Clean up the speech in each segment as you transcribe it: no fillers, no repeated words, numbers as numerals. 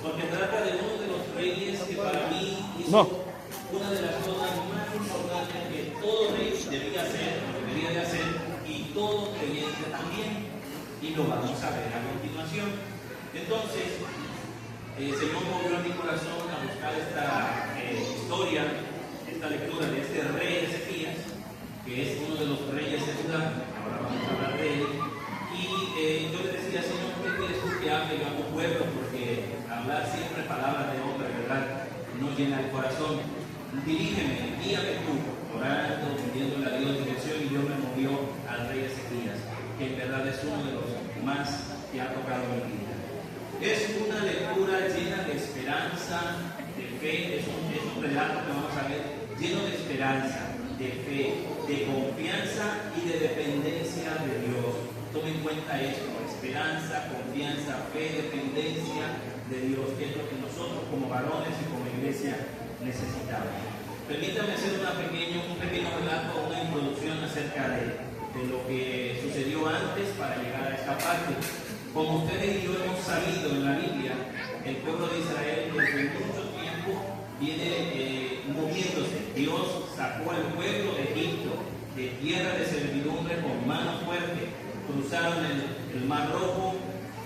porque trata de uno de los reyes que para mí hizo una de las cosas más importantes que todo rey debía hacer, debería de hacer, y todo creyente también, y lo vamos a ver a continuación. Entonces, el Señor movió a mi corazón a buscar esta historia, esta lectura de este rey Ezequías, que es uno de los reyes de Judá. Ahora vamos a hablar de él. Y yo le decía, Señor, ¿qué quieres tú que hable yo a tu pueblo? Porque hablar siempre palabras de hombre, ¿verdad?, no llena el corazón. Dirígeme, guíame tú, orando, pidiéndole a Dios dirección, y Dios me movió al rey Ezequías, que en verdad es uno de los más que ha tocado mi vida. Es una lectura llena de esperanza, de fe, es un relato que vamos a ver lleno de esperanza, de fe, de confianza y de dependencia de Dios. Tome en cuenta esto: esperanza, confianza, fe, dependencia de Dios, que es lo que nosotros como varones y como iglesia necesitamos. Permítame hacer un pequeño relato, una introducción acerca de lo que sucedió antes para llegar a esta parte. Como ustedes y yo hemos sabido en la Biblia, el pueblo de Israel desde mucho tiempo viene moviéndose. Dios sacó al pueblo de Egipto, de tierra de servidumbre, con mano fuerte. Cruzaron el Mar Rojo,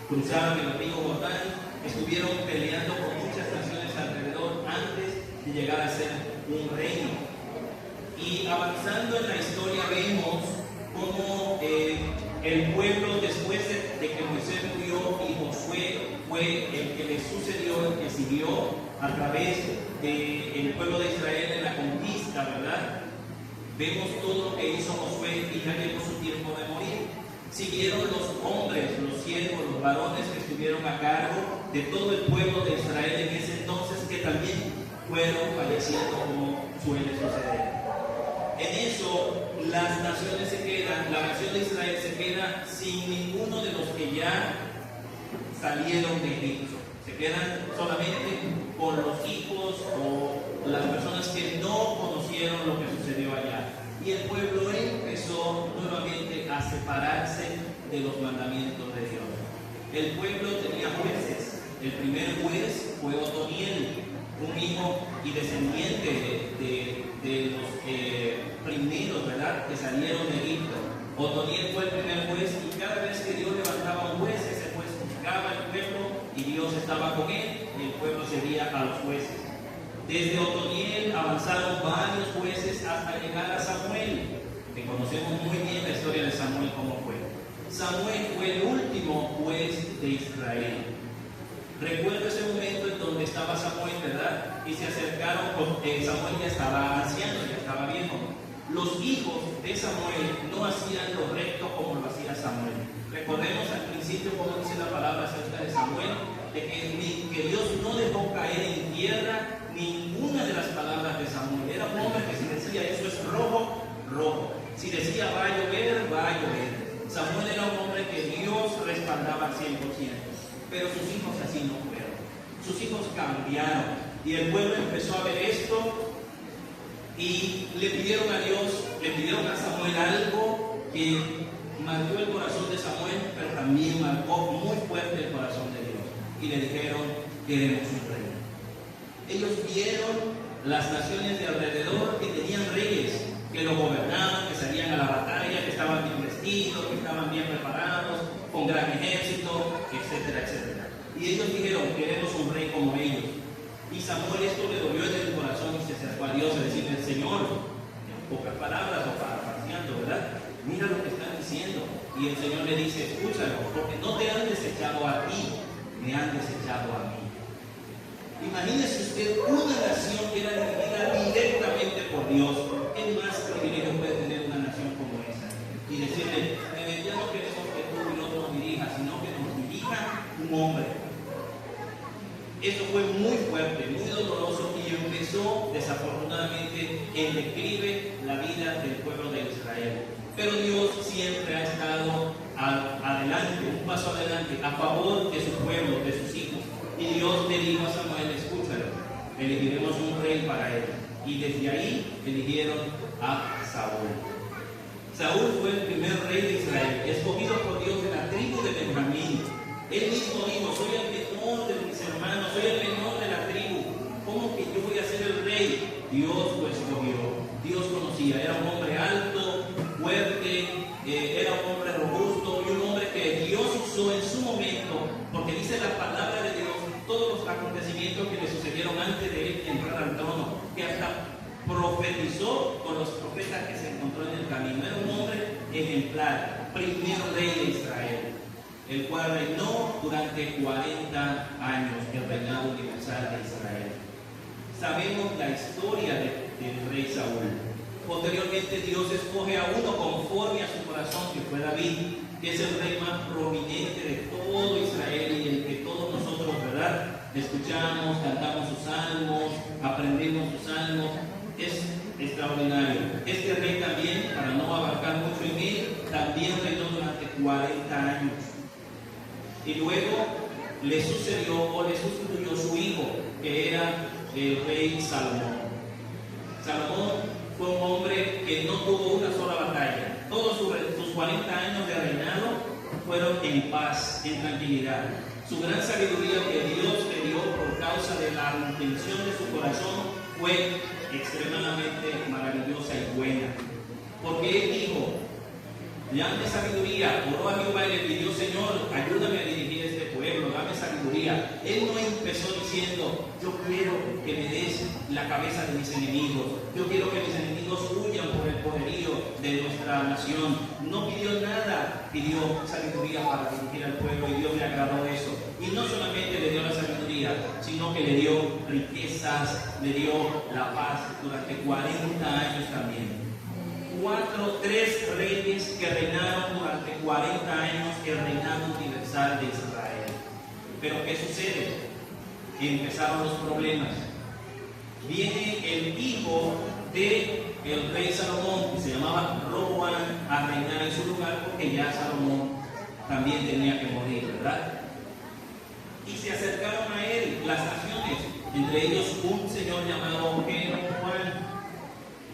cruzaron el río Jordán, estuvieron peleando con muchas naciones alrededor antes de llegar a ser un reino. Y avanzando en la historia vemos cómo el pueblo, después de que Moisés murió y Josué fue el que le sucedió, el que siguió a través del pueblo de Israel en la conquista, ¿verdad? Vemos todo lo que hizo Josué y ya llegó su tiempo de morir. Siguieron los hombres, los siervos, los varones que estuvieron a cargo de todo el pueblo de Israel en ese entonces, que también fueron falleciendo, como suele suceder. En eso, las naciones se quedan, la nación de Israel se queda sin ninguno de los que ya salieron de Egipto. Se quedan solamente con los hijos o las personas que no conocieron lo que sucedió allá. Y el pueblo empezó nuevamente a separarse de los mandamientos de Dios. El pueblo tenía jueces. El primer juez fue Otoniel, un hijo y descendiente de los primeros, ¿verdad?, que salieron de Egipto. Otoniel fue el primer juez, y cada vez que Dios levantaba un juez, ese juez juzgaba al pueblo y Dios estaba con él, y el pueblo seguía a los jueces. Desde Otoniel avanzaron varios jueces hasta llegar a Samuel, que conocemos muy bien la historia de Samuel, cómo fue. Samuel fue el último juez de Israel. Recuerdo ese momento en donde estaba Samuel, ¿verdad? Y se acercaron, Samuel ya estaba anciano, ya estaba viejo. Los hijos de Samuel no hacían lo recto como lo hacía Samuel. Recordemos al principio cómo dice la palabra acerca de Samuel, de que Dios no dejó caer en tierra ninguna de las palabras de Samuel. Era un hombre que si decía eso es rojo, rojo. Si decía va a llover, va a llover. Samuel era un hombre que Dios respaldaba al 100%. Pero sus hijos así no fueron. Sus hijos cambiaron. Y el pueblo empezó a ver esto y le pidieron a Dios, le pidieron a Samuel algo que marcó el corazón de Samuel, pero también marcó muy fuerte el corazón de Dios. Y le dijeron, queremos un rey. Ellos vieron las naciones de alrededor que tenían reyes, que los gobernaban, que salían a la batalla, que estaban bien vestidos, que estaban bien preparados, con gran ejército, etcétera, etcétera. Y ellos dijeron, queremos un rey como ellos. Y Samuel esto le dolió en el corazón y se acercó a Dios a decirle, Señor, en pocas palabras o parafraseando, ¿verdad?, mira lo que están diciendo. Y el Señor le dice, escúchalo, porque no te han desechado a ti, me han desechado a mí. Imagínese usted una nación que era dirigida directamente por Dios. ¿Qué más privilegio puede tener una nación como esa? Y decirle, ya no queremos que tú y otro nos dirijas, sino que nos dirija un hombre. Esto fue muy fuerte, muy doloroso, y empezó desafortunadamente en declive la vida del pueblo de Israel. Pero Dios siempre ha estado adelante, un paso adelante, a favor de su pueblo, de sus hijos. Y Dios le dijo a Samuel, escúchalo, elegiremos un rey para él. Y desde ahí eligieron a Saúl. Saúl fue el primer rey de Israel, escogido por Dios de la tribu de Benjamín. Él mismo dijo, soy el menor de mis hermanos, soy el murieron antes de él entrar al trono, que hasta profetizó con los profetas que se encontró en el camino. Era un hombre ejemplar, primer rey de Israel, el cual reinó durante 40 años, el reinado universal de Israel. Sabemos la historia del rey Saúl. Posteriormente Dios escoge a uno conforme a su corazón, que fue David, que es el rey más prominente de todo Israel y el que todos nosotros, ¿verdad?, escuchamos, cantamos sus salmos, aprendemos sus salmos. Es extraordinario. Este rey también, para no abarcar mucho en él, también reinó durante 40 años. Y luego le sucedió o le sustituyó su hijo, que era el rey Salomón. Salomón fue un hombre que no tuvo una sola batalla. Todos sus 40 años de reinado fueron en paz, en tranquilidad. Su gran sabiduría que Dios le dio por causa de la intención de su corazón fue extremadamente maravillosa y buena. Porque él dijo: dame sabiduría. Oró a Jehová y le pidió: Señor, ayúdame a dirigir este pueblo, dame sabiduría. Él no empezó diciendo: yo quiero que me des la cabeza de mis enemigos, yo quiero que mis enemigos huyan por el poderío de nuestra nación. No pidió nada, pidió sabiduría para dirigir al pueblo, y Dios le agradó eso. Y no solamente le dio la sabiduría, sino que le dio riquezas, le dio la paz durante 40 años también. Tres reyes que reinaron durante 40 años el reinado universal de Israel. Pero ¿qué sucede? Empezaron los problemas. Viene el hijo del rey Salomón, que se llamaba Roboam, a reinar en su lugar, porque ya Salomón también tenía que morir, ¿verdad? Y se acercaron a él las naciones, entre ellos un señor llamado Jeroboam.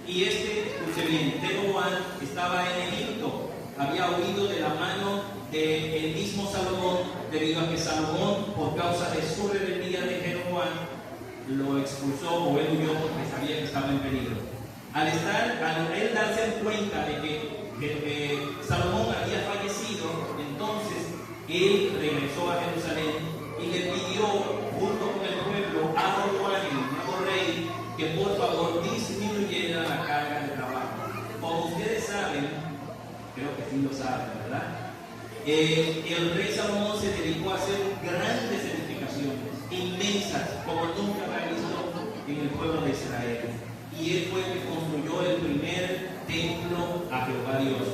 Y escuche bien, Jeroboam estaba en Egipto, había huido de la mano del mismo Salomón, debido a que Salomón, por causa de su rebeldía de Jeroboam, lo expulsó, o él huyó porque sabía que estaba en peligro. Al él darse cuenta de que Salomón había fallecido, entonces él regresó a Jerusalén y le pidió, junto con el pueblo, a Roboam, el nuevo rey, que por favor disminuyera la carga de trabajo. Como ustedes saben, creo que sí lo saben, ¿verdad? El rey Salomón se dedicó a hacer grandes edificaciones, inmensas, como nunca había visto en el pueblo de Israel. Y él fue el que construyó el primer templo a Jehová Dios.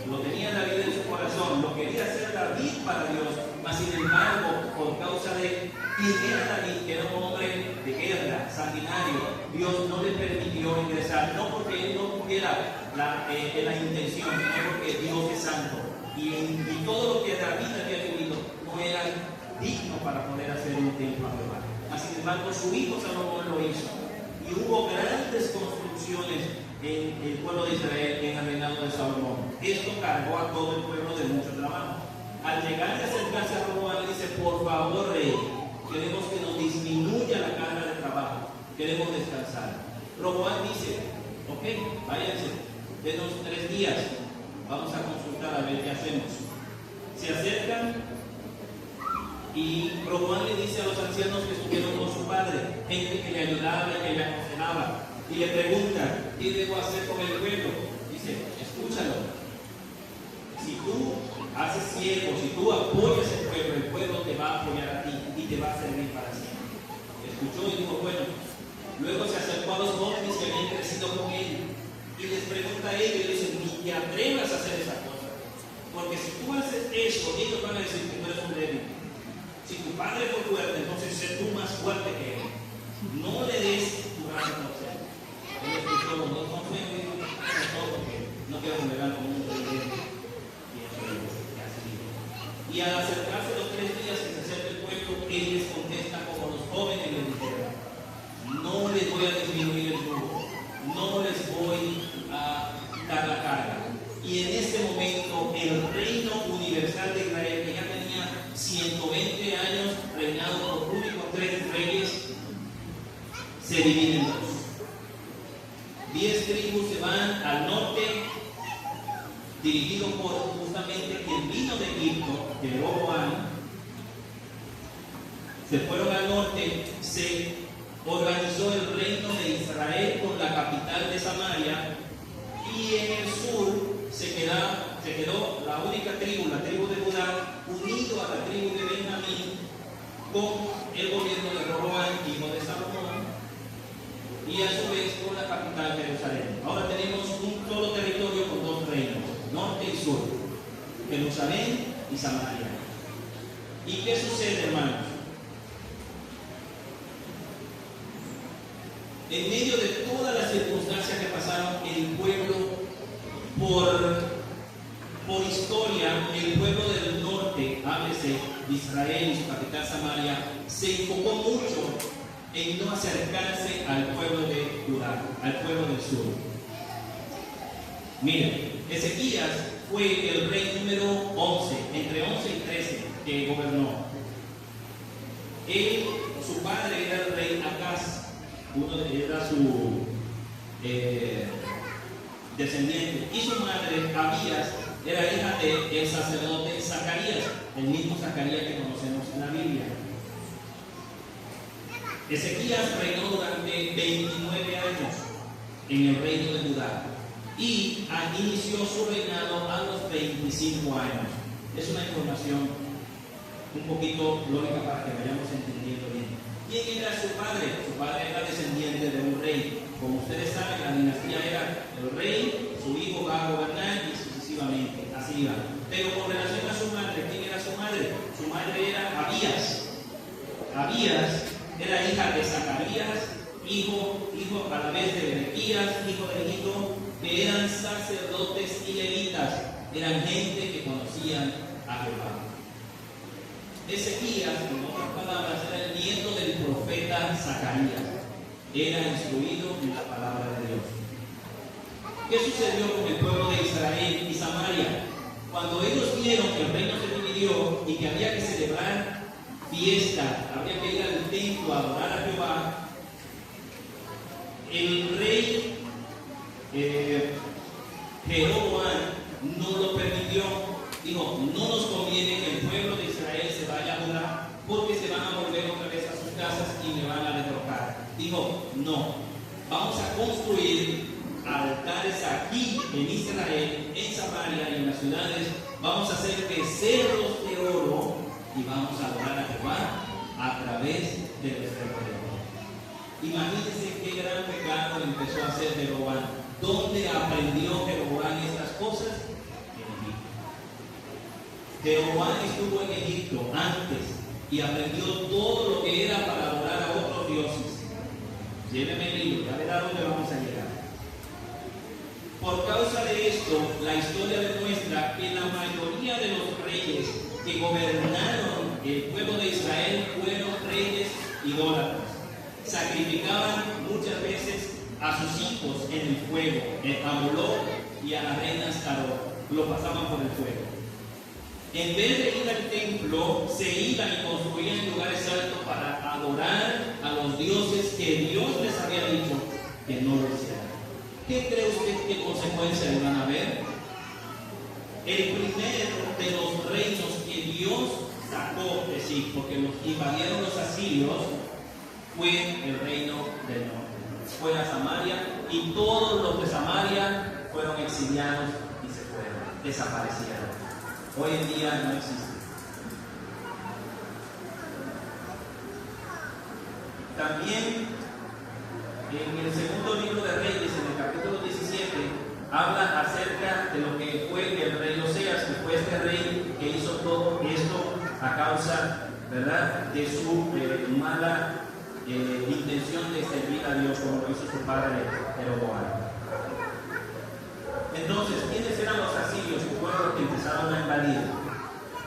Lo tenía David en su corazón, lo quería hacer David para Dios, mas sin embargo, por causa de quién era David, que era un hombre de guerra, sanguinario, Dios no le permitió ingresar, no porque él no tuviera la intención, sino porque Dios es santo. Y todo lo que David había vivido no era digno para poder hacer un templo a Jehová. Mas sin embargo, su hijo Salomón lo hizo. Y hubo grandes construcciones en el pueblo de Israel en el reinado de Salomón. Esto cargó a todo el pueblo de mucho trabajo. Al llegar a acercarse a Roboam, le dice: por favor, rey, queremos que nos disminuya la carga de trabajo, queremos descansar. Roboam dice: ok, váyanse, denos 3 días, vamos a consultar a ver qué hacemos. Se acercan y Roboam le dice a los ancianos que estuvieron con su padre, gente que le ayudaba y que le aconsejaba, y le pregunta: ¿qué debo hacer con el pueblo? Dice: escúchalo. Si tú haces siervo, si tú apoyas el pueblo te va a apoyar a ti y te va a servir para siempre. Escuchó y dijo: bueno. Luego se acercó a los jóvenes que habían crecido con él y les pregunta a ellos, y les dice: ni te atrevas a hacer esa cosa, porque si tú haces eso, ellos van a decir que tú eres un débil. Si tu padre fue fuerte, entonces sé tú más fuerte que él. No le des tu brazo a torcer. Él escuchó: no confío en todo, porque no quiero comer como un presidente. Y al acercarse los 3 días que se acerca el pueblo, él les contesta como los jóvenes les dijeron: no les voy a disminuir el yugo, no les voy a dar la carga. Y en ese momento el reino universal de Israel, que ya tenía 120 años reinado por los únicos 3 reyes, se divide en 2. 10 tribus se van al norte, dirigido por justamente quien vino de Egipto, Jeroboam. Se fueron al norte, se organizó el reino de Israel con la capital de Samaria, y en el sur se quedó la única tribu, la tribu de Judá, unido a la tribu de Benjamín, con el gobierno de Roboam, hijo de Salomón, y a su vez con la capital Jerusalén. Ahora tenemos un solo territorio con dos reinos, norte y sur, Jerusalén y Samaria. ¿Y qué sucede, hermanos? En medio de todas las circunstancias que pasaron, el pueblo, por historia, el pueblo del norte, háblese Israel y su capital Samaria, se enfocó mucho en no acercarse al pueblo de Judá, al pueblo del sur. Miren, Ezequías fue el rey número 11, entre 11 y 13, que gobernó. Su padre era el rey Acaz, era su descendiente, y su madre Abías era hija del sacerdote Zacarías, el mismo Zacarías que conocemos en la Biblia. Ezequías reinó durante 29 años en el reino de Judá y inició su reinado a los 25 años. Es una información un poquito lógica para que vayamos entendiendo bien. ¿Quién era su padre? Su padre era descendiente de un rey. Como ustedes saben, la dinastía era el rey, su hijo va a gobernar y sucesivamente, así iba. Pero con relación a su madre, ¿quién era su madre? Su madre era Abías. Abías era hija de Zacarías, hijo a la vez de Berequías, hijo de Egipto, que eran sacerdotes y levitas, eran gente que conocían a Jehová. Ezequías, en otras palabras, era el nieto del profeta Zacarías. Era instruido en la palabra de Dios. ¿Qué sucedió con el pueblo de Israel y Samaria? Cuando ellos vieron que el reino se dividió y que había que celebrar fiesta, había que ir al templo a adorar a Jehová, el rey Jeroboam no lo permitió. Dijo, no nos conviene que el pueblo de Israel se vaya a Judá, porque se van a volver otra vez a sus casas y me van a derrocar. Dijo, no, vamos a construir altares aquí en Israel, en Samaria y en las ciudades. Vamos a hacer becerros de oro y vamos a adorar a Jehová a través del becerro de oro. Imagínense qué gran pecado empezó a hacer Jeroboam. ¿Dónde aprendió Jeroboam estas cosas? Jeroboam estuvo en Egipto antes y aprendió todo lo que era para adorar a otros dioses. Lléveme el libro, ya verá dónde vamos a llegar. Por causa de esto, la historia demuestra que la mayoría de los reyes que gobernaron el pueblo de Israel fueron reyes idólatras. Sacrificaban muchas veces a sus hijos en el fuego, a Moloc y a la reina Astarot. Lo pasaban por el fuego. En vez de ir al templo, se iban y construían lugares altos para adorar a los dioses que Dios les había dicho que no lo hicieran. ¿Qué cree usted qué consecuencias le van a ver? El primero de los reinos que Dios sacó de sí, porque los invadieron los asirios, fue el reino del norte. Fue a Samaria y todos los de Samaria fueron exiliados y se fueron, desaparecieron. Hoy en día no existe. También en el segundo libro de Reyes, en el capítulo 17, habla acerca de lo que fue el rey Oseas, que fue este rey que hizo todo esto a causa, ¿verdad?, de su mala intención de servir a Dios, como lo hizo su padre Jeroboam. Entonces, ¿quiénes eran los asirios que fueron los que empezaron a invadir?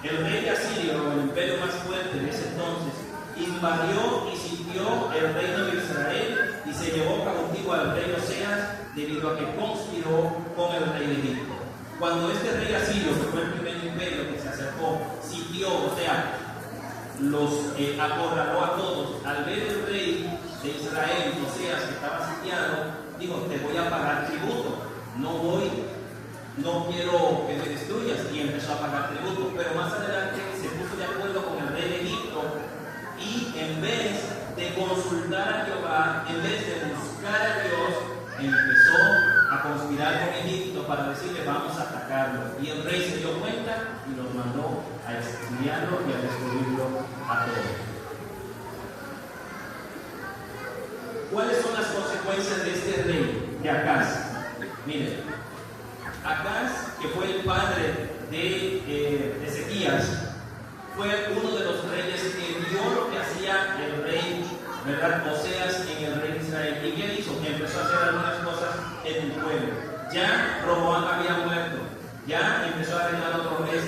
El rey de Asirio, el imperio más fuerte de ese entonces, invadió y sitió el reino de Israel y se llevó cautivo al rey Oseas debido a que conspiró con el rey de Egipto. Cuando este rey asirio, que fue el primer imperio que se acercó, sitió, o sea, los acorraló a todos, al ver el rey de Israel, Oseas, que estaba sitiado, dijo, te voy a pagar tributo. No quiero que me destruyas, y empezó a pagar tributo. Pero más adelante se puso de acuerdo con el rey de Egipto y en vez de consultar a Jehová en vez de buscar a Dios, empezó a conspirar con Egipto para decirle vamos a atacarlo. Y el rey se dio cuenta y los mandó a exiliarlo y a destruirlo a todos. ¿Cuáles son las consecuencias de este rey, de Acaz? Miren, Acaz, que fue el padre de Ezequías, fue uno de los reyes que vio lo que hacía el rey, ¿verdad? Oseas en el rey de Israel. ¿Y qué hizo? Empezó a hacer algunas cosas en el pueblo. Ya Roboam había muerto, ya empezó a reinar otro rey.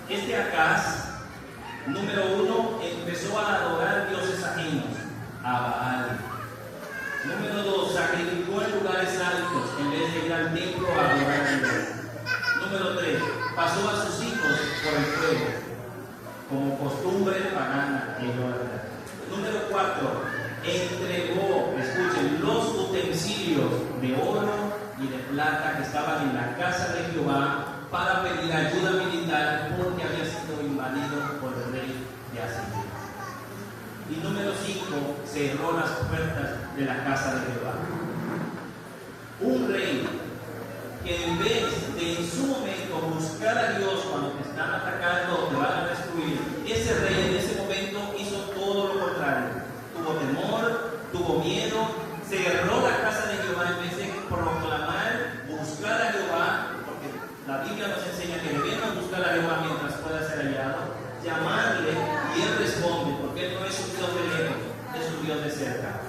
Este Acaz, número uno, empezó a adorar dioses ajenos, a Baal. Número dos, sacrificó en lugares altos en vez de ir al templo a adorar a Dios. Número tres, pasó a sus hijos por el fuego, como costumbre pagana e idólatra. Número cuatro, entregó, escuchen, los utensilios de oro y de plata que estaban en la casa de Jehová para pedir ayuda militar porque había sido invadido por el rey de Asiria. Y número 5, cerró las puertas de la casa de Jehová. Un rey que en vez de en su momento buscar a Dios cuando te están atacando o te van a destruir, ese rey en ese momento hizo todo lo contrario. Tuvo temor, tuvo miedo, cerró la casa de Jehová en vez de proclamar, buscar a Jehová, porque la Biblia nos enseña que debemos buscar a Jehová mientras pueda ser hallado, llamarle y Él responde, porque Él no es un Dios de lejos, es un Dios de cerca.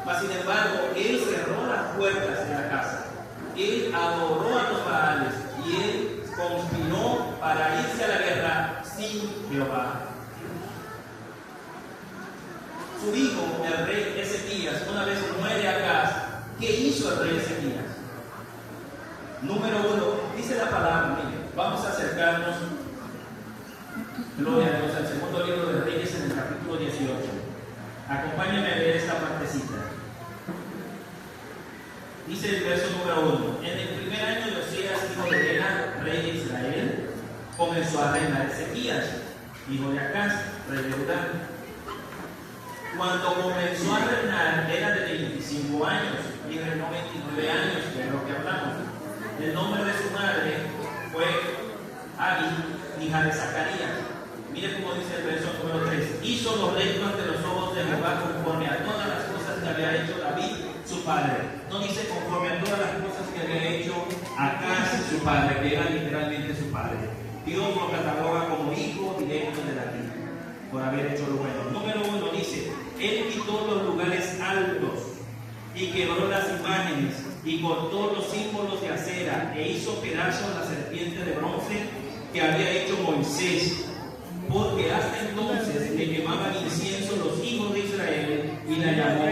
Mas sin embargo, Él cerró las puertas de la casa, Él adoró a los Baales y Él conspiró para irse a la guerra sin Jehová. Su hijo, el rey Ezequías, una vez muere Acaz. ¿Qué hizo el rey Ezequías? Número 1, dice la palabra, mire, vamos a acercarnos, gloria a Dios, al segundo libro de Reyes en el capítulo 18. Acompáñame a leer esta partecita. Dice el verso número 1: en el primer año de Oseas, hijo de Ela, rey de Israel, comenzó a reinar Ezequías, hijo de Acaz, rey de Judá. Cuando comenzó a reinar era de 25 años y reinó 29 años, que es lo que hablamos. El nombre de su madre fue Abi, hija de Zacarías. Mire cómo dice el verso número 3: hizo los rectos ante los ojos de Jehová conforme a todas las cosas que había hecho David, su padre. No dice conforme a todas las cosas que había hecho Acaz, su padre, que era literalmente su padre. Dios lo cataloga como hijo directo de David por haber hecho lo bueno. Número 1 dice: él quitó los lugares altos y quebró las imágenes y cortó los símbolos de acera e hizo pedazos la serpiente de bronce que había hecho Moisés, porque hasta entonces le quemaban incienso los hijos de Israel y la llamó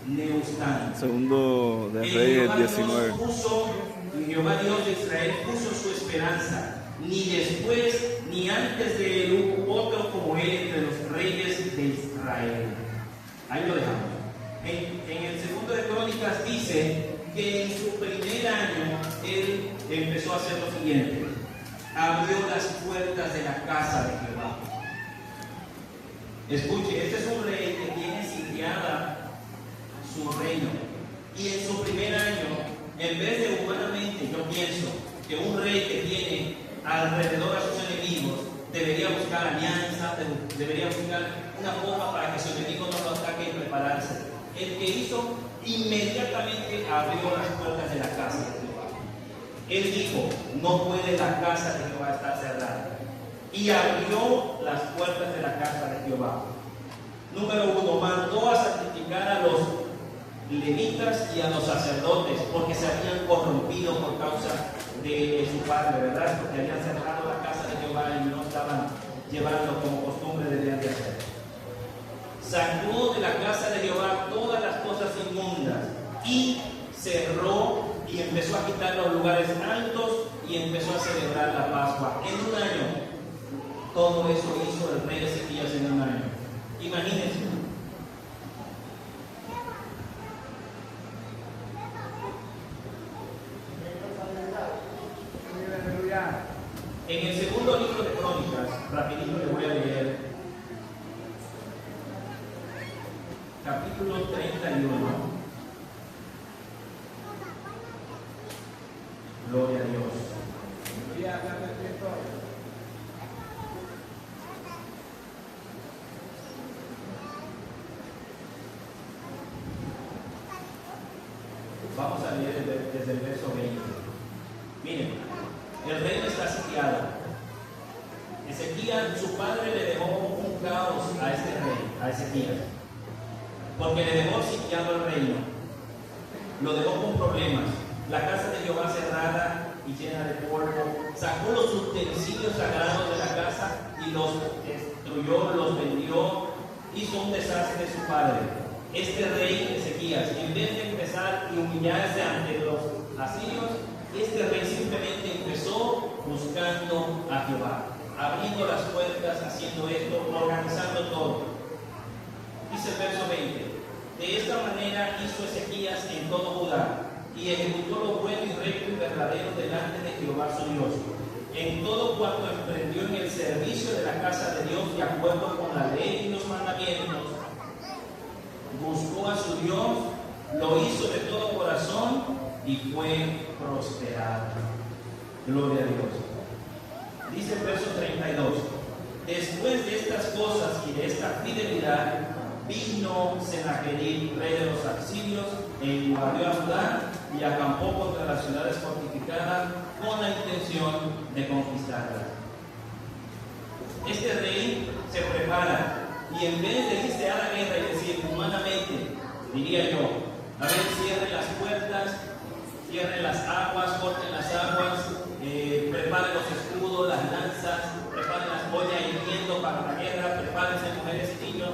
Neustán. Segundo de Reyes 19. Y Jehová Dios de Israel puso su esperanza. Ni después ni antes de él hubo otro como él entre los reyes de Israel. Ahí lo dejamos. En el segundo de Crónicas dice que en su primer año él empezó a hacer lo siguiente: abrió las puertas de la casa de Jehová. Escuche, este es un rey que tiene sitiada su reino, y en su primer año, en vez de humanamente, yo pienso que un rey que tiene alrededor a sus enemigos debería buscar alianza, debería buscar una forma para que su enemigo no lo ataque y prepararse. El que hizo, inmediatamente abrió las puertas de la casa de Jehová. Él dijo: no puede la casa de Jehová estar cerrada. Y abrió las puertas de la casa de Jehová. Número 1, mandó a sacrificar a los levitas y a los sacerdotes, porque se habían corrompido por causa de su padre, ¿verdad? Porque habían cerrado la casa de Jehová y no estaban llevando como costumbre debían de hacer. Sacó de la casa de Jehová todas las cosas inmundas y cerró y empezó a quitar los lugares altos y empezó a celebrar la Pascua. En un año, todo eso hizo el rey Ezequías en un año. Imagínense. En el segundo libro de Crónicas, rapidito le voy a leer, capítulo capítulo 31. Gloria a Dios. Vamos a leer desde el verso 20. Miren, el reino está sitiado. Ezequías, su padre, le dejó un caos a este rey, a Ezequías, porque le dejó sitiado el reino, lo dejó con problemas. La casa de Jehová cerrada y llena de polvo, sacó los utensilios sagrados de la casa y los destruyó, los vendió, hizo un desastre de su padre. Este rey Ezequías, en vez de empezar y humillarse ante los asirios, este rey simplemente empezó buscando a Jehová, abriendo las puertas, haciendo esto, organizando todo. Dice el verso 20: de esta manera hizo Ezequías en todo Judá, y ejecutó lo bueno y recto y verdadero delante de Jehová su Dios, en todo cuanto emprendió en el servicio de la casa de Dios, de acuerdo con la ley y los mandamientos. Buscó a su Dios, lo hizo de todo corazón y fue prosperado. Gloria a Dios. Dice el verso 32: después de estas cosas y de esta fidelidad, vino Senaquerib, rey de los asirios, e invadió a Judá y acampó contra las ciudades fortificadas con la intención de conquistarlas. Este rey se prepara y en vez de irse a la guerra y decir humanamente, diría yo, a ver, cierren las puertas, cierren las aguas, corten las aguas, preparen los escudos, las lanzas, preparen las boyas hirviendo para la guerra, prepárense mujeres y niños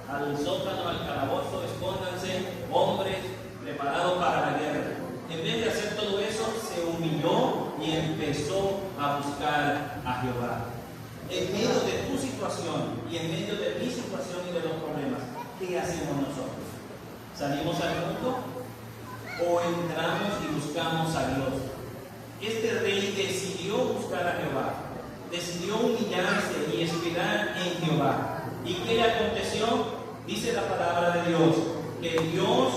al sótano, al calabozo, escóndanse, hombres preparados para la guerra. En vez de hacer todo eso, se humilló y empezó a buscar a Jehová. En medio de tu situación y en medio de mi situación y de los problemas, ¿qué hacemos nosotros? ¿Salimos al mundo o entramos y buscamos a Dios? Este rey decidió buscar a Jehová, decidió humillarse y esperar en Jehová. ¿Y qué le aconteció? Dice la palabra de Dios, que Dios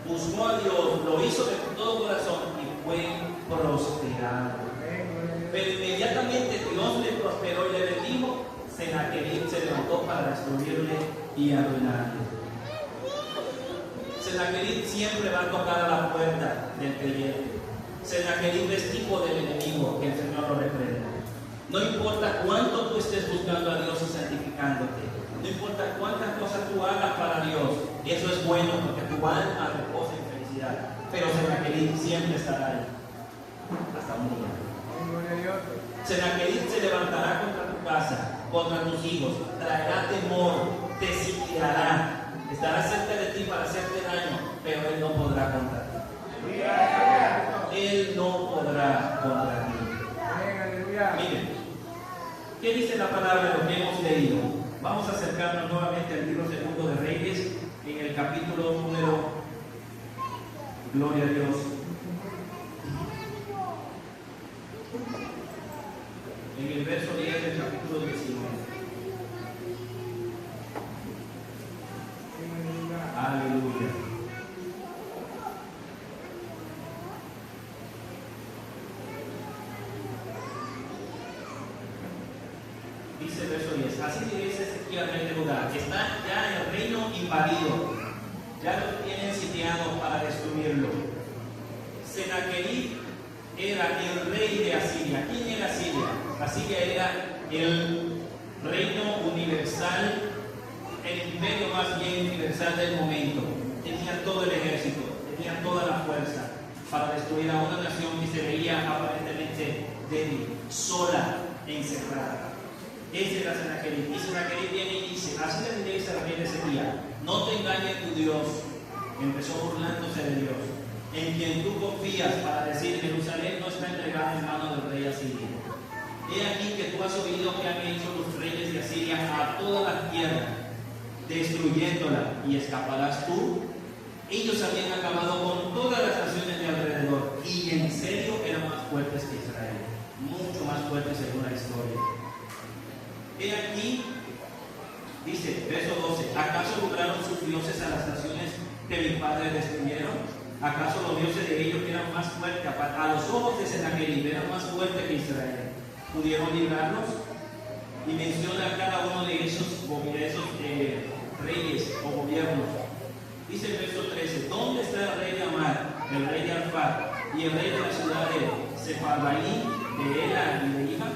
buscó a Dios, lo hizo de todo corazón y fue prosperado. Pero inmediatamente Dios le prosperó y le bendijo, Senaquerib se levantó para destruirle y arruinarle. Senaquerib siempre va a tocar a la puerta del creyente. Senaquerib es tipo del enemigo, que el Señor lo reprenda. No importa cuánto tú estés buscando a Dios y santificándote, no importa cuántas cosas tú hagas para Dios, eso es bueno porque tu alma reposa en felicidad. Pero Senaquerib siempre estará ahí, hasta un día. Senaquerib se levantará contra tu casa, contra tus hijos, traerá temor, te sitiará, estará cerca de ti para hacerte daño, pero él no podrá contra ti. Él no podrá contra ti. Miren, ¿qué dice la palabra de lo que hemos leído? Vamos a acercarnos nuevamente al libro segundo de Reyes, en el capítulo número, gloria a Dios, en el verso 10 del capítulo 19. Aleluya. Dice el verso 10: así dice Ezequías, rey de Judá, está ya el reino invadido, ya lo tienen sitiado para destruirlo. Senaquerib era el rey de Asiria. ¿Quién era Asiria? Asiria era el reino universal, el imperio más bien universal del momento. Tenía todo el ejército, tenía toda la fuerza para destruir a una nación que se veía aparentemente débil, sola e encerrada. Ese era Senaquerib. Y Senaquerib viene y dice, así le diréis al rey de Ezequías, no te engañe tu Dios. Empezó burlándose de Dios, en quien tú confías, para decir, Jerusalén no está entregada en manos del rey asirio. He aquí que tú has oído que han hecho los reyes de Asiria a toda la tierra, destruyéndola, y escaparás tú. Ellos habían acabado con todas las naciones de alrededor, y en serio eran más fuertes que Israel, mucho más fuertes según la historia. He aquí, dice, verso 12, ¿acaso lograron sus dioses dioses a las naciones que mis padres destruyeron? ¿Acaso los dioses de ellos que eran más fuertes, a los ojos de Sennacherib, eran más fuertes que Israel? ¿Pudieron librarlos? Y menciona a cada uno de esos reyes o gobiernos. Dice el verso 13, ¿dónde está el rey de Amar, el rey de Arfad y el rey de la ciudad de Sefarvaim, de Ela y de Iva?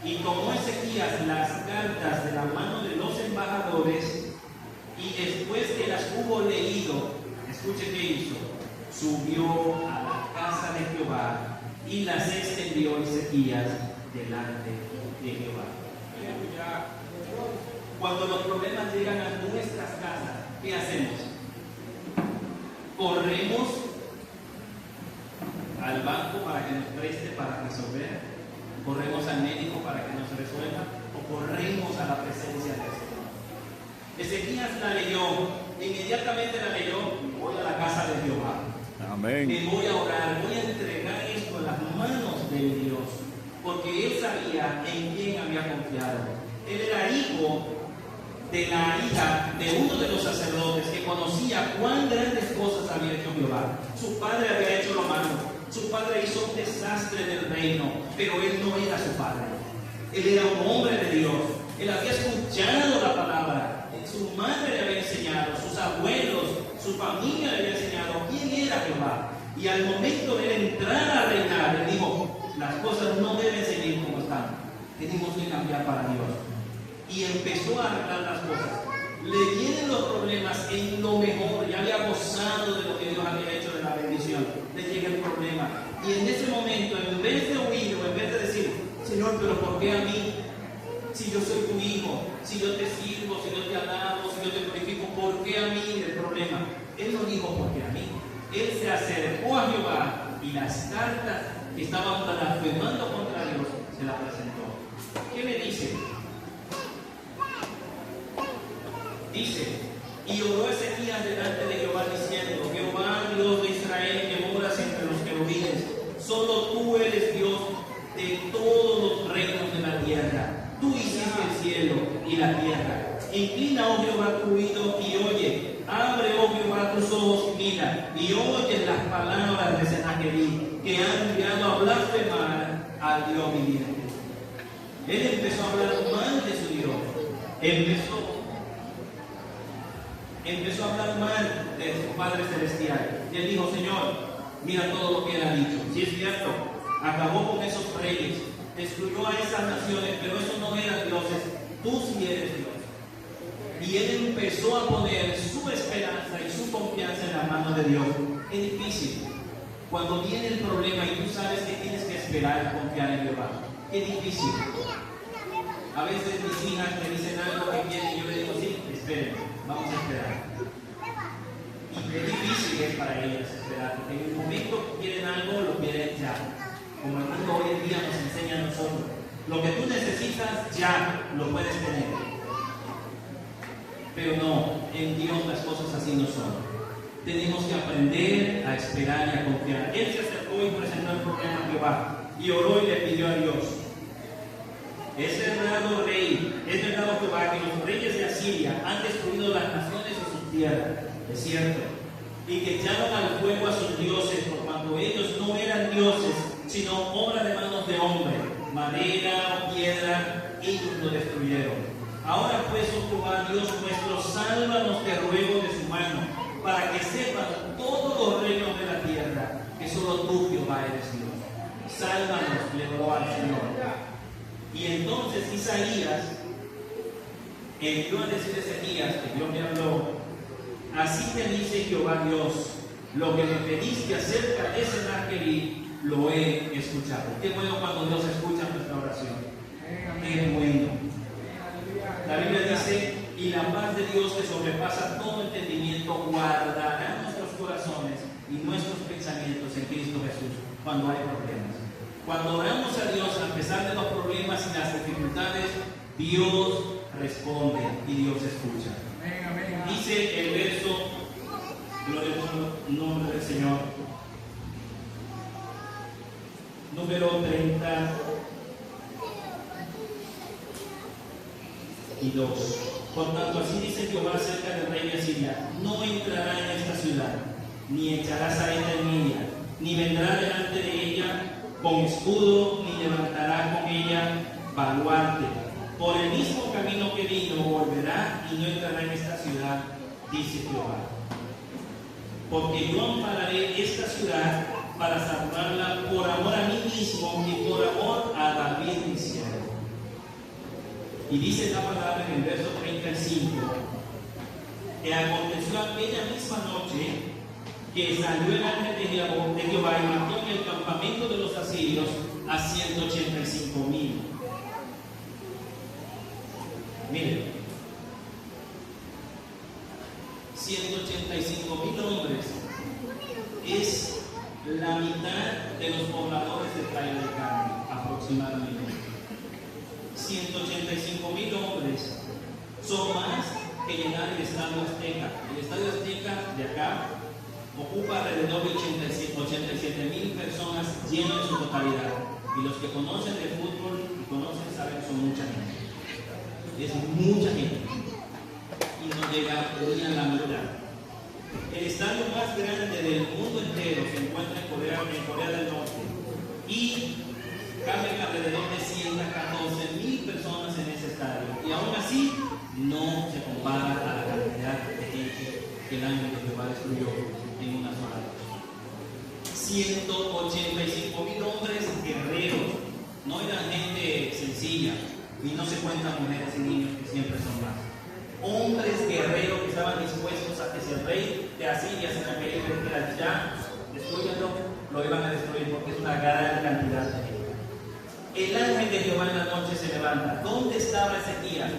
Y tomó Ezequías las cartas de la mano de los embajadores, y después que las hubo leído, escuche qué hizo, subió a la casa de Jehová y las extendió Ezequías delante de Jehová. Cuando los problemas llegan a nuestras casas, ¿qué hacemos? Corremos al banco para que nos preste para resolver, corremos al médico para que nos resuelva, o corremos a la presencia del Señor. Ezequías la leyó, inmediatamente la leyó, voy a la casa de Jehová. Amén. Me voy a orar, voy a entregar esto a las manos de Dios, porque él sabía en quién había confiado. Él era hijo de la hija de uno de los sacerdotes que conocía cuán grandes cosas había hecho Jehová. Su padre había hecho lo malo, su padre hizo un desastre del reino, pero él no era su padre. Él era un hombre de Dios, él había escuchado la palabra, su madre le había enseñado, sus abuelos, su familia le había enseñado quién era Jehová. Y al momento de él entrar a reinar, él dijo, las cosas no deben seguir como están, tenemos que cambiar para Dios. Y empezó a arreglar las cosas. Le vienen los problemas en lo mejor, ya había gozado de lo que Dios había hecho, de la bendición. Le llega el problema. Y en ese momento, en vez de huir o en vez de decir, Señor, pero ¿por qué a mí? Si yo soy tu hijo, si yo te sirvo, si yo te alabo, si yo te glorifico, ¿por qué a mí el problema? Él no dijo por qué a mí. Él se acercó a Jehová y las cartas que estaban blasfemando contra Dios se las presentó. ¿Qué le dice? Dice, y oró Ezequías delante de Jehová diciendo, Jehová, Dios de Israel, que moras entre los querubines, solo tú eres Dios de todos los reinos de la tierra. Tú hiciste el cielo y la tierra. Inclina, oh Jehová, tu oído y oye. Abre, oh Jehová, tus ojos y mira, y oye las palabras de Sennacherib, que han enviado a blasfemar al Dios viviente. Él empezó a hablar mal de su Dios. Empezó a hablar mal de su Padre Celestial. Y él dijo, Señor, mira todo lo que él ha dicho. Si es cierto, acabó con esos reyes, destruyó a esas naciones, pero esos no eran dioses. Tú sí eres Dios. Y él empezó a poner su esperanza y su confianza en la mano de Dios. Es difícil. Cuando viene el problema y tú sabes que tienes que esperar y confiar en Jehová. Es difícil. A veces mis hijas me dicen algo que quieren y yo le digo, sí, esperen, vamos a esperar. Y es difícil es para ellas esperar, porque en el momento que quieren algo, lo quieren ya. Como el mundo hoy en día nos enseña a nosotros. Lo que tú necesitas ya lo puedes tener. Pero no, en Dios las cosas así no son. Tenemos que aprender a esperar y a confiar. Él se acercó y presentó el problema a Jehová y oró y le pidió a Dios. Es verdad, rey, es verdad, Jehová, que los reyes de Asiria han destruido las naciones y sus tierras, es cierto, y que echaron al fuego a sus dioses, por cuanto ellos no eran dioses, sino obra de manos de hombre, madera o piedra, ellos lo destruyeron. Ahora pues, oh Jehová, Dios nuestro, sálvanos, te ruego, de su mano, para que sepan todos los reinos de la tierra, que solo tú, Jehová, eres Dios. Sálvanos, le oró al Señor. Y entonces Isaías envió a decir a Ezequías, que Dios me habló, así te dice Jehová Dios, lo que me pediste acerca de Sennacherib, lo he escuchado. Qué bueno cuando Dios escucha nuestra oración. Qué bueno. La Biblia dice, y la paz de Dios que sobrepasa todo entendimiento guardará nuestros corazones y nuestros pensamientos en Cristo Jesús cuando hay problemas. Cuando oramos a Dios, a pesar de los problemas y las dificultades, Dios responde y Dios escucha. Dice el verso, glorioso nombre del Señor, número 30. y 2. Por tanto, así dice Jehová acerca del rey de Asiria: no entrará en esta ciudad, ni echará saeta en ella, ni vendrá delante de ella con escudo, ni levantará con ella baluarte. Por el mismo camino que vino volverá y no entrará en esta ciudad, dice Jehová. Porque yo ampararé esta ciudad para salvarla por amor a mí mismo y por amor a David mi siervo. Y dice la palabra en el verso 35, que aconteció aquella misma noche que salió el ángel de Jehová y mató en el campamento de los asirios a 185,000. Miren, 185,000 hombres es la mitad de los pobladores de Playa del Carmen, aproximadamente. 185,000 hombres son más que llenar el Estadio Azteca. El Estadio Azteca de acá ocupa alrededor de 87,000 personas lleno en su totalidad. Y los que conocen de fútbol y conocen saben que son mucha gente. Es mucha gente. Y no llega ni a la mitad. El estadio más grande del mundo entero se encuentra en Corea del Norte. Y caben alrededor de 114,000 personas en ese estadio. Y aún así, no se compara a la cantidad de gente que el ángel de Jehová destruyó en una sola noche. 185,000 hombres guerreros. No eran gente sencilla. Y no se cuentan mujeres y niños, que siempre son más. Hombres guerreros que estaban dispuestos a que si el rey de Asiria se requería que dijera ya, destruyendo, lo iban a destruir porque es una gran cantidad de gente. El ángel de Jehová en la noche se levanta. ¿Dónde estaba Ezequías?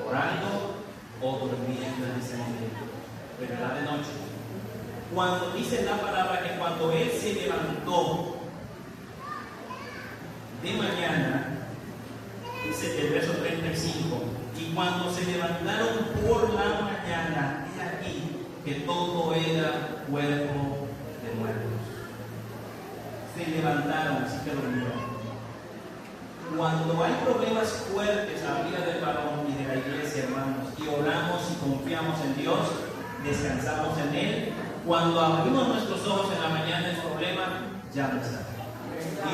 ¿Orando o durmiendo en ese momento? Pero era de noche. Cuando dice la palabra que cuando él se levantó de mañana, dice el verso 35, y cuando se levantaron por la mañana, es aquí que todo era cuerpo de muertos. Se levantaron, así que durmieron. Cuando hay problemas fuertes a la vida del varón y de la iglesia, hermanos, y oramos y confiamos en Dios, descansamos en Él, cuando abrimos nuestros ojos en la mañana el problema ya no está.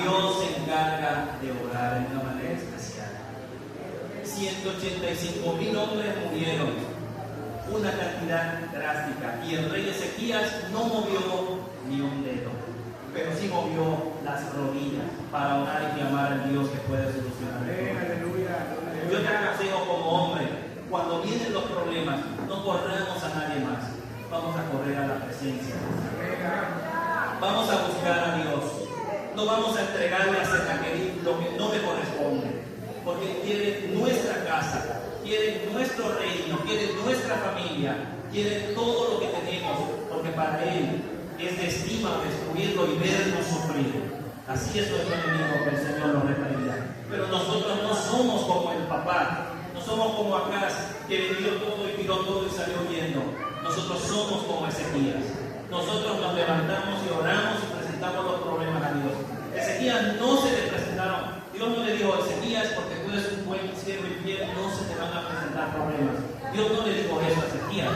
Dios se encarga de orar de una manera especial. 185,000 hombres murieron, una cantidad drástica, y el rey Ezequías no movió ni un dedo, pero sí movió las rodillas para orar y clamar al Dios que puede solucionar el problema. Yo te aconsejo como hombre, cuando vienen los problemas, no corramos a nadie más, vamos a correr a la presencia. Vamos a buscar a Dios. No vamos a entregarle a Sennacherib lo que no le corresponde, porque quiere nuestra casa, quiere nuestro reino, quiere nuestra familia, quiere todo lo que tenemos, porque para Él es de estima destruirlo y vernos sufrir. Así es nuestro enemigo, que el Señor lo reprenda. Pero nosotros no somos como el papá, no somos como Acaz, que vendió todo y tiró todo y salió huyendo. Nosotros somos como Ezequías. Nosotros nos levantamos y oramos y presentamos los problemas a Dios. Ezequías no se le presentaron. Dios no le dijo a Ezequías, porque tú eres un buen siervo y fiel, no se te van a presentar problemas. Dios no le dijo eso a Ezequías.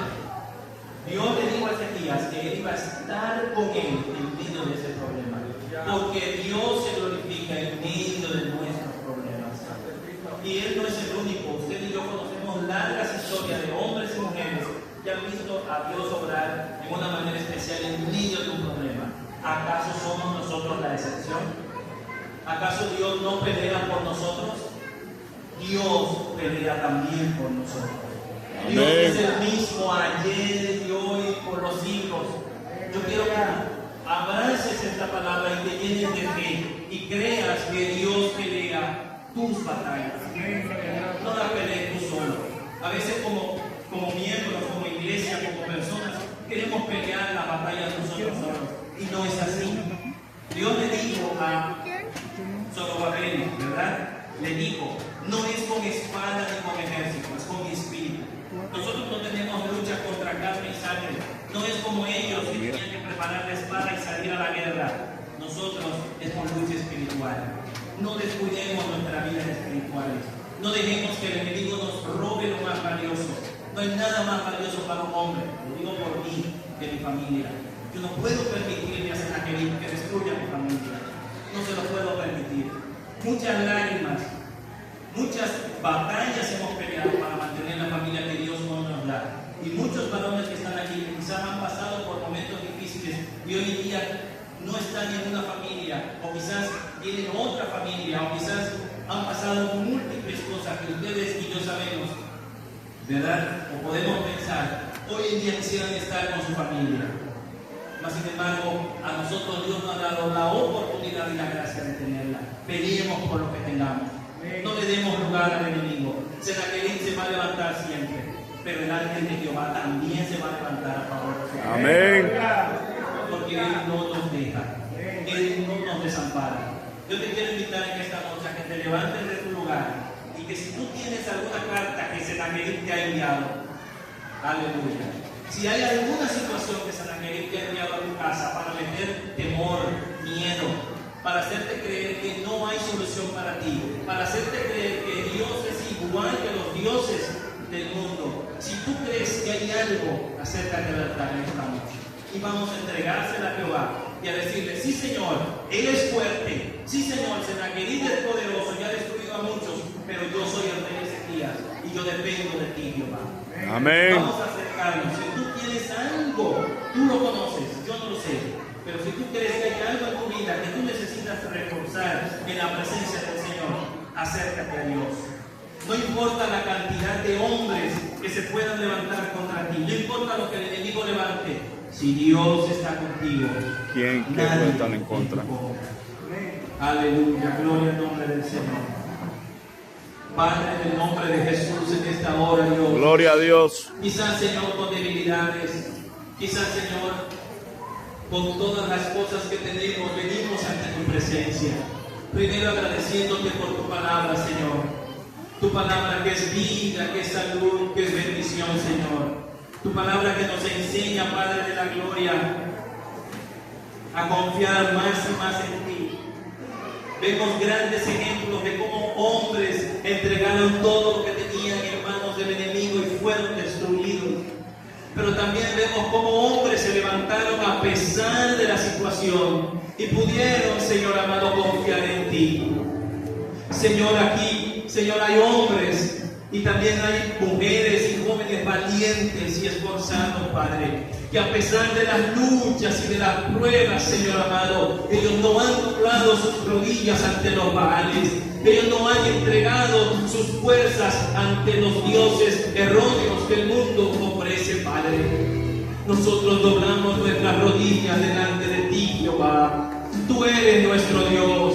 Dios le dijo a Ezequías que él iba a estar con él en medio de ese problema. Porque Dios se glorifica en medio de nuestros problemas. Y Él no es el único. Usted y yo conocemos largas historias de hombres y mujeres que han visto a Dios obrar en una manera especial en medio de un problema. ¿Acaso somos nosotros la excepción? ¿Acaso Dios no pelea por nosotros? Dios pelea también por nosotros. Dios es el mismo ayer y hoy por los siglos. Yo quiero que abraces esta palabra y te llenes de fe y creas que Dios pelea tus batallas. No las pelees tú solo. A veces como miembros, como iglesia, como personas, queremos pelear la batalla nosotros solos. Y no es así. Dios le dijo a Zorobabel, ¿verdad? Le dijo, no es con espada ni con ejército, es con mi espíritu. Nosotros no tenemos lucha contra carne y sangre. No es como ellos que tenían que preparar la espada y salir a la guerra. Nosotros es con lucha espiritual. No descuidemos nuestra vida espiritual. No dejemos que el enemigo nos robe lo más valioso. No hay nada más valioso para un hombre, lo digo por mí, que mi familia. Yo no puedo permitirle a Senaquerib que destruya mi familia. No se lo puedo permitir. Muchas lágrimas, muchas batallas hemos peleado para mantener la familia que Dios no nos da. Y muchos varones que están aquí quizás han pasado por momentos difíciles y hoy en día no están en una familia, o quizás tienen otra familia, o quizás han pasado múltiples cosas que ustedes y yo sabemos, ¿verdad? O podemos pensar, hoy en día quisieran estar con su familia. Mas sin embargo, a nosotros Dios nos ha dado la oportunidad y la gracia de tenerla. Peleemos por lo que tengamos. No le demos lugar al enemigo. Senaquerib se va a levantar siempre, pero el ángel de Jehová también se va a levantar a favor de su Amén. Porque Él no nos deja, Él no nos desampara. Yo te quiero invitar en esta noche a que te levantes de tu lugar y que si tú tienes alguna carta que Senaquerib te ha enviado, aleluya. Si hay alguna situación que Senaquerib te ha enviado a tu casa para meter temor, miedo, para hacerte creer que no hay solución para ti, para hacerte creer que Dios es igual que los dioses del mundo, si tú crees que hay algo, acércate al altar en esta noche y vamos a entregársela a Jehová y a decirle: sí, Señor, Él es fuerte, sí, Señor, Senaquerib es poderoso y ha destruido a muchos, pero yo soy el rey Ezequías y yo dependo de ti, Jehová. Amén. Vamos a acercarnos. Si tú tienes algo, tú lo conoces, yo no lo sé, pero si tú crees que hay algo en tu vida que tú necesitas reforzar en la presencia del Señor, acércate a Dios. No importa la cantidad de hombres que se puedan levantar contra ti, no importa lo que el enemigo levante, si Dios está contigo, ¿quién puede estar en contra? Aleluya, gloria al nombre del Señor. Padre, en el nombre de Jesús, en esta hora, Dios. Gloria a Dios. Quizás, Señor, con debilidades, quizás, Señor, con todas las cosas que tenemos, venimos ante tu presencia. Primero agradeciéndote por tu palabra, Señor. Tu palabra que es vida, que es salud, que es bendición, Señor. Tu palabra que nos enseña, Padre de la gloria, a confiar más y más en ti. Vemos grandes ejemplos de cómo hombres entregaron todo lo que tenían en manos del enemigo y fueron destruidos. Pero también vemos cómo hombres se levantaron a pesar de la situación y pudieron, Señor amado, confiar en ti. Señor, aquí, Señor, hay hombres y también hay mujeres y jóvenes valientes y esforzados, Padre, que a pesar de las luchas y de las pruebas, Señor amado, ellos no han doblado sus rodillas ante los Baales, ellos no han entregado sus fuerzas ante los dioses erróneos que el mundo ofrece, Padre. Nosotros doblamos nuestras rodillas delante de ti, Jehová. Tú eres nuestro Dios,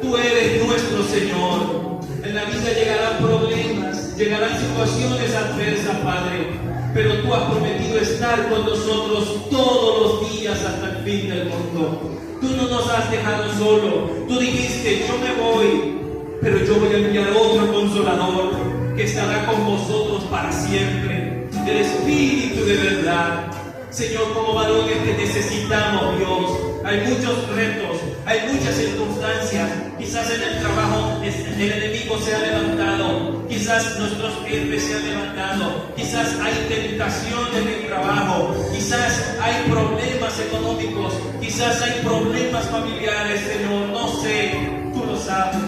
tú eres nuestro Señor. En la vida llegarán problemas, llegarán situaciones adversas, Padre, pero tú has prometido estar con nosotros todos los días hasta el fin del mundo. Tú no nos has dejado solo. Tú dijiste: yo me voy, pero yo voy a enviar otro consolador que estará con vosotros para siempre, el Espíritu de verdad. Señor, como varones te necesitamos, Dios. Hay muchos retos, hay muchas circunstancias. Quizás en el trabajo el enemigo se ha levantado, quizás nuestros jefes se han levantado, quizás hay tentación en el trabajo, quizás hay problemas económicos, quizás hay problemas familiares, Señor, no sé, tú lo sabes.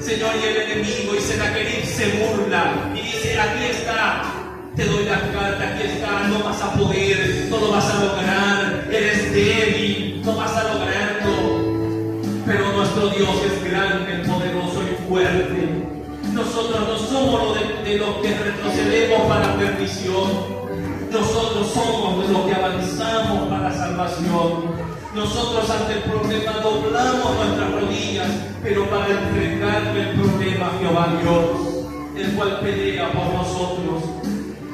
Señor, y el enemigo y Senaquerib se burla y dice: aquí está, te doy la carta, aquí está, no vas a poder, no lo vas a lograr, eres débil, no vas a lograrlo. Pero nuestro Dios es grande, poderoso y fuerte. Nosotros no somos de los que retrocedemos para perdición. Nosotros somos de los que avanzamos para salvación. Nosotros ante el problema doblamos nuestras rodillas, pero para enfrentarle el problema a Jehová Dios, el cual pelea por nosotros.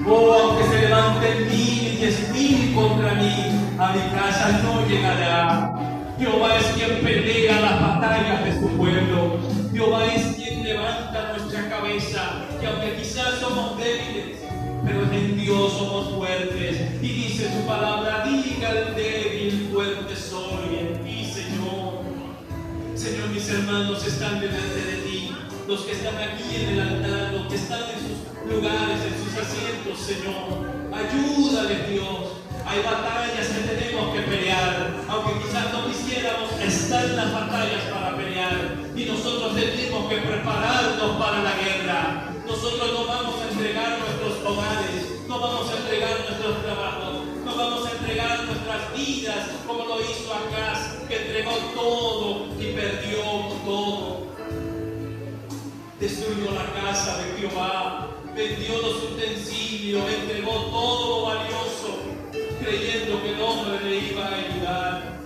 Oh, aunque se levanten 1000 y 10.000 contra mí, a mi casa no llegará. Jehová es quien pelea las batallas de su pueblo. Jehová es quien levanta nuestra cabeza, que aunque quizás somos débiles, pero en Dios somos fuertes. Y dice su palabra: diga el débil, fuerte soy en ti, Señor. Señor, mis hermanos están delante de ti. los que están aquí en el altar, los que están en sus lugares, en sus asientos, Señor. Ayúdale, Dios. Hay batallas que tenemos que pelear, aunque quizás no quisiéramos, están las batallas para pelear y nosotros tenemos que prepararnos para la guerra. Nosotros no vamos a entregar nuestros hogares, no vamos a entregar nuestros trabajos, no vamos a entregar nuestras vidas como lo hizo Acaz, que entregó todo y perdió todo. Destruyó la casa de Jehová, vendió los utensilios, entregó todo lo valioso, creyendo que el hombre le iba a ayudar.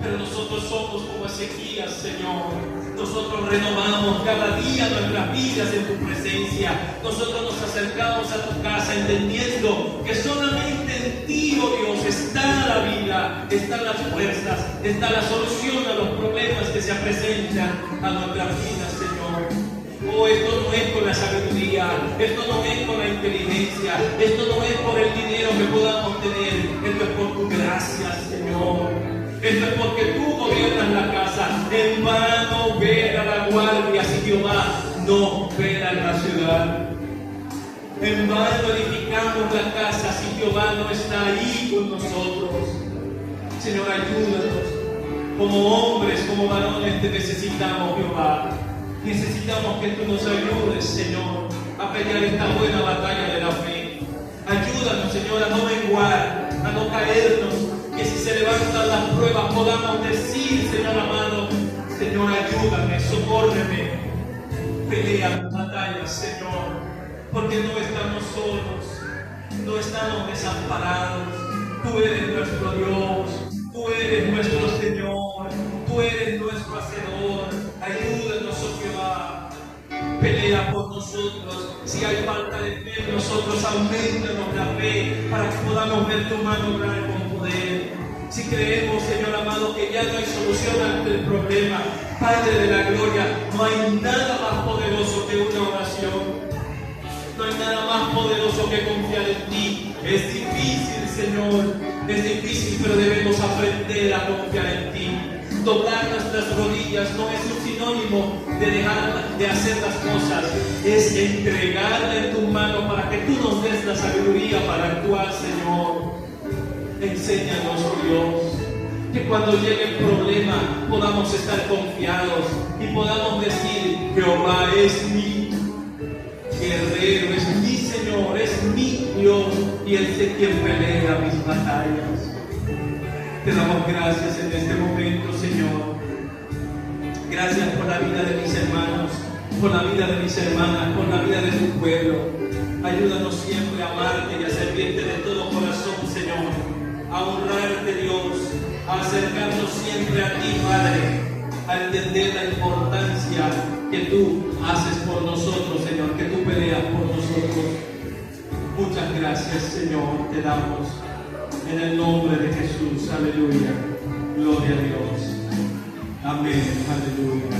Pero nosotros somos como Ezequías, Señor. Nosotros renovamos cada día nuestras vidas en tu presencia. Nosotros nos acercamos a tu casa entendiendo que solamente en ti, oh Dios, está la vida, están las fuerzas, está la solución a los problemas que se presentan a nuestras vidas, Señor. Oh, esto no es con la sabiduría, esto no es con la inteligencia, esto no es por el dinero que podamos tener, esto es por tu gracia, Señor. Esto es porque tú gobiernas la casa. En vano vela la guardia si Jehová no vela la ciudad. En vano edificamos la casa si Jehová no está ahí con nosotros. Señor, ayúdanos. Como hombres, como varones te necesitamos, Jehová. Necesitamos que tú nos ayudes, Señor, a pelear esta buena batalla de la fe. Ayúdanos, Señor, a no menguar, a no caernos, que si se levantan las pruebas podamos decir, Señor amado, Señor, ayúdame, socórreme. Pelea las batallas, Señor, porque no estamos solos, no estamos desamparados. Tú eres nuestro Dios, tú eres nuestro Señor, tú eres nuestro Hacedor. Ayúdanos, oh Jehová. Pelea por nosotros. Si hay falta de fe en nosotros, aumentanos la fe para que podamos ver tu mano obrar con poder. Si creemos, Señor amado, que ya no hay solución ante el problema, Padre de la gloria, no hay nada más poderoso que una oración. No hay nada más poderoso que confiar en ti. Es difícil, Señor, es difícil, pero debemos aprender a confiar en ti. Doblar nuestras rodillas no es un sinónimo de dejar de hacer las cosas, es entregarle en tu mano para que tú nos des la sabiduría para actuar, Señor. Enséñanos, oh Dios, que cuando llegue el problema podamos estar confiados y podamos decir: Jehová es mi guerrero, es mi Señor, es mi Dios, y Él es quien pelea mis batallas. Te damos gracias en este momento, Señor. Gracias por la vida de mis hermanos, por la vida de mis hermanas, por la vida de tu pueblo. Ayúdanos siempre a amarte y a servirte de todo corazón, Señor. A honrarte, Dios, a acercarnos siempre a ti, Padre, a entender la importancia que tú haces por nosotros, Señor, que tú peleas por nosotros. Muchas gracias, Señor, te damos. En el nombre de Jesús, aleluya, gloria a Dios, amén, aleluya.